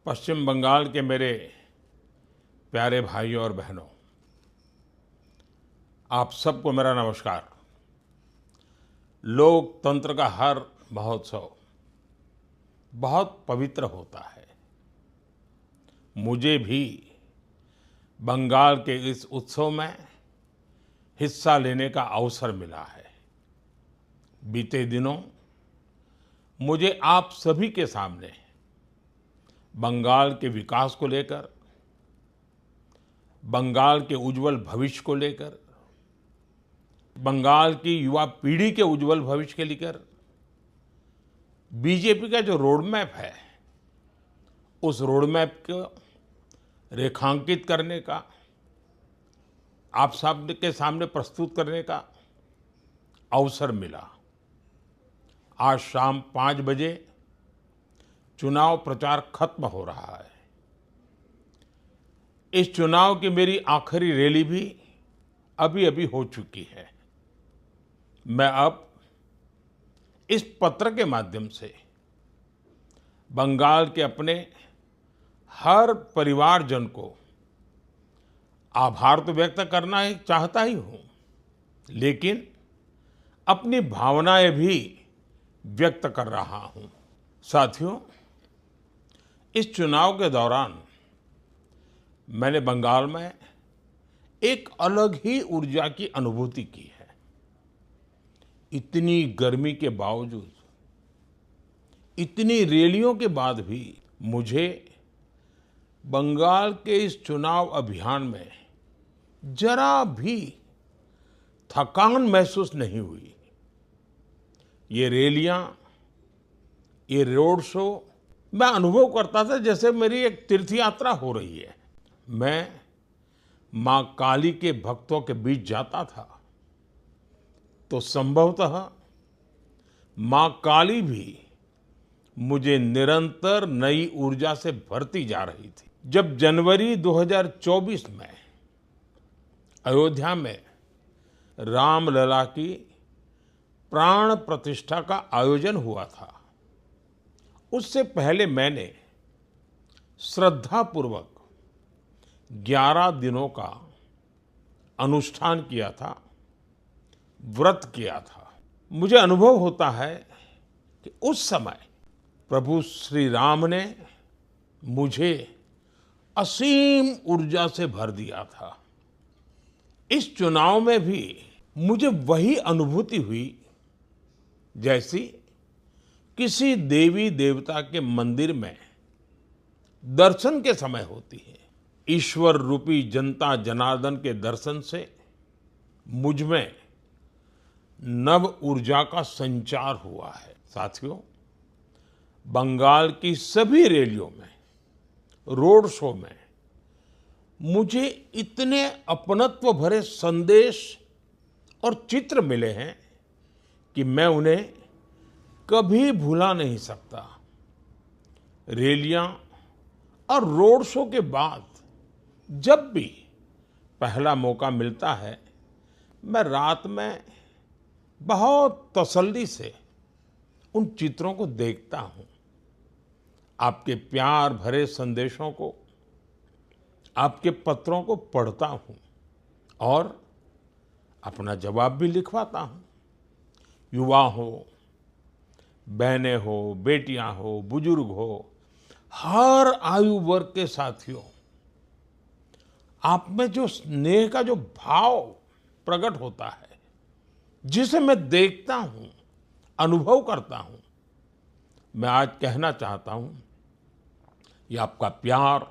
पश्चिम बंगाल के मेरे प्यारे भाइयों और बहनों, आप सबको मेरा नमस्कार। लोकतंत्र का हर महोत्सव बहुत पवित्र होता है। मुझे भी बंगाल के इस उत्सव में हिस्सा लेने का अवसर मिला है। बीते दिनों मुझे आप सभी के सामने बंगाल के विकास को लेकर, बंगाल के उज्जवल भविष्य को लेकर, बंगाल की युवा पीढ़ी के उज्जवल भविष्य के लेकर बीजेपी का जो रोड मैप है, उस रोड मैप को रेखांकित करने का, आप सब के सामने प्रस्तुत करने का अवसर मिला। आज शाम 5 बजे चुनाव प्रचार खत्म हो रहा है। इस चुनाव की मेरी आखिरी रैली भी अभी हो चुकी है। मैं अब इस पत्र के माध्यम से बंगाल के अपने हर परिवारजन को आभार तो व्यक्त करना ही चाहता ही हूं, लेकिन अपनी भावनाएं भी व्यक्त कर रहा हूं। साथियों, इस चुनाव के दौरान मैंने बंगाल में एक अलग ही ऊर्जा की अनुभूति की है। इतनी गर्मी के बावजूद, इतनी रैलियों के बाद भी मुझे बंगाल के इस चुनाव अभियान में जरा भी थकान महसूस नहीं हुई। ये रैलियां, ये रोड शो मैं अनुभव करता था जैसे मेरी एक तीर्थ यात्रा हो रही है। मैं मां काली के भक्तों के बीच जाता था तो संभवतः मां काली भी मुझे निरंतर नई ऊर्जा से भरती जा रही थी। जब जनवरी 2024 में अयोध्या में रामलला की प्राण प्रतिष्ठा का आयोजन हुआ था, उससे पहले मैंने श्रद्धापूर्वक 11 दिनों का अनुष्ठान किया था, व्रत किया था। मुझे अनुभव होता है कि उस समय प्रभु श्री राम ने मुझे असीम ऊर्जा से भर दिया था। इस चुनाव में भी मुझे वही अनुभूति हुई जैसी किसी देवी देवता के मंदिर में दर्शन के समय होती है। ईश्वर रूपी जनता जनार्दन के दर्शन से मुझ में नव ऊर्जा का संचार हुआ है। साथियों, बंगाल की सभी रैलियों में, रोड शो में मुझे इतने अपनत्व भरे संदेश और चित्र मिले हैं कि मैं उन्हें कभी भुला नहीं सकता। रैलियां और रोड शो के बाद जब भी पहला मौका मिलता है, मैं रात में बहुत तसल्ली से उन चित्रों को देखता हूं। आपके प्यार भरे संदेशों को, आपके पत्रों को पढ़ता हूं और अपना जवाब भी लिखवाता हूं। युवा हो, बहनें हो, बेटियां हो, बुजुर्ग हो, हर आयु वर्ग के साथियों, आप में जो स्नेह का जो भाव प्रकट होता है, जिसे मैं देखता हूं, अनुभव करता हूं, मैं आज कहना चाहता हूं, ये आपका प्यार,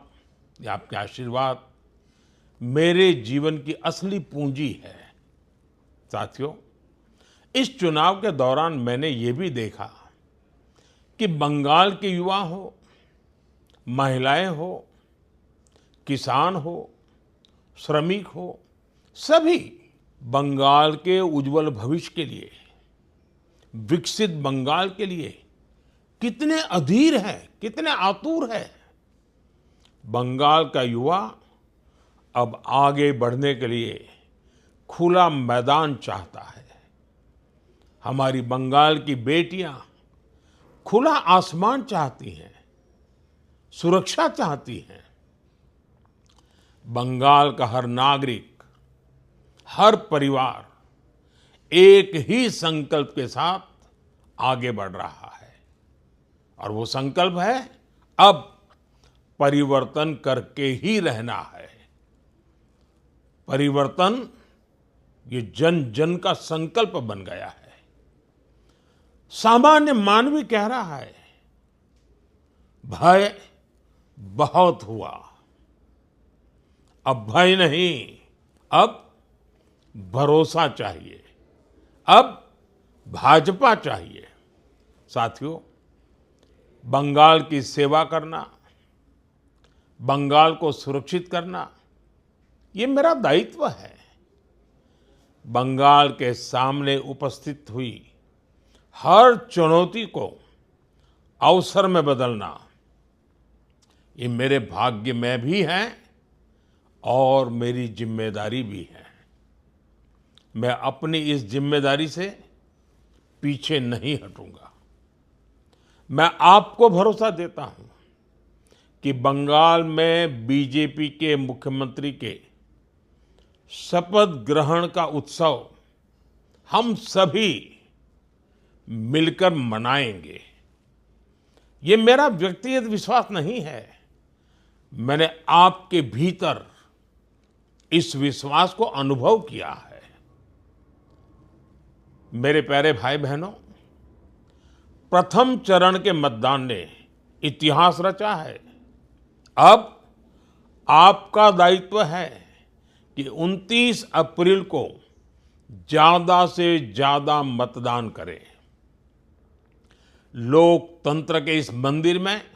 ये आपके आशीर्वाद मेरे जीवन की असली पूंजी है। साथियों, इस चुनाव के दौरान मैंने ये भी देखा कि बंगाल के युवा हो, महिलाएं हो, किसान हो, श्रमिक हो, सभी बंगाल के उज्जवल भविष्य के लिए, विकसित बंगाल के लिए कितने अधीर है, कितने आतुर है। बंगाल का युवा अब आगे बढ़ने के लिए खुला मैदान चाहता है। हमारी बंगाल की बेटियां खुला आसमान चाहती हैं। सुरक्षा चाहती हैं। बंगाल का हर नागरिक, हर परिवार एक ही संकल्प के साथ आगे बढ़ रहा है और वो संकल्प है अब परिवर्तन करके ही रहना है। परिवर्तन ये जन जन का संकल्प बन गया है। सामान्य मानवी कह रहा है भय बहुत हुआ, अब भय नहीं, अब भरोसा चाहिए, अब भाजपा चाहिए। साथियों, बंगाल की सेवा करना, बंगाल को सुरक्षित करना, ये मेरा दायित्व है। बंगाल के सामने उपस्थित हुई हर चुनौती को अवसर में बदलना, ये मेरे भाग्य में भी है और मेरी जिम्मेदारी भी है। मैं अपनी इस जिम्मेदारी से पीछे नहीं हटूंगा। मैं आपको भरोसा देता हूं कि बंगाल में बीजेपी के मुख्यमंत्री के शपथ ग्रहण का उत्सव हम सभी मिलकर मनाएंगे। ये मेरा व्यक्तिगत विश्वास नहीं है, मैंने आपके भीतर इस विश्वास को अनुभव किया है। मेरे प्यारे भाई बहनों, प्रथम चरण के मतदान ने इतिहास रचा है। अब आपका दायित्व है कि 29 अप्रैल को ज्यादा से ज्यादा मतदान करें। लोकतंत्र के इस मंदिर में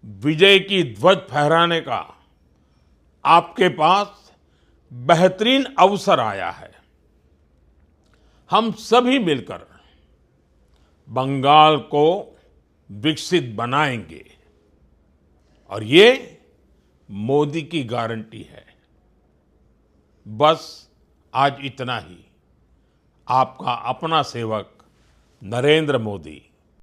विजय की ध्वज फहराने का आपके पास बेहतरीन अवसर आया है। हम सभी मिलकर बंगाल को विकसित बनाएंगे और ये मोदी की गारंटी है। बस आज इतना ही। आपका अपना सेवक नरेंद्र मोदी।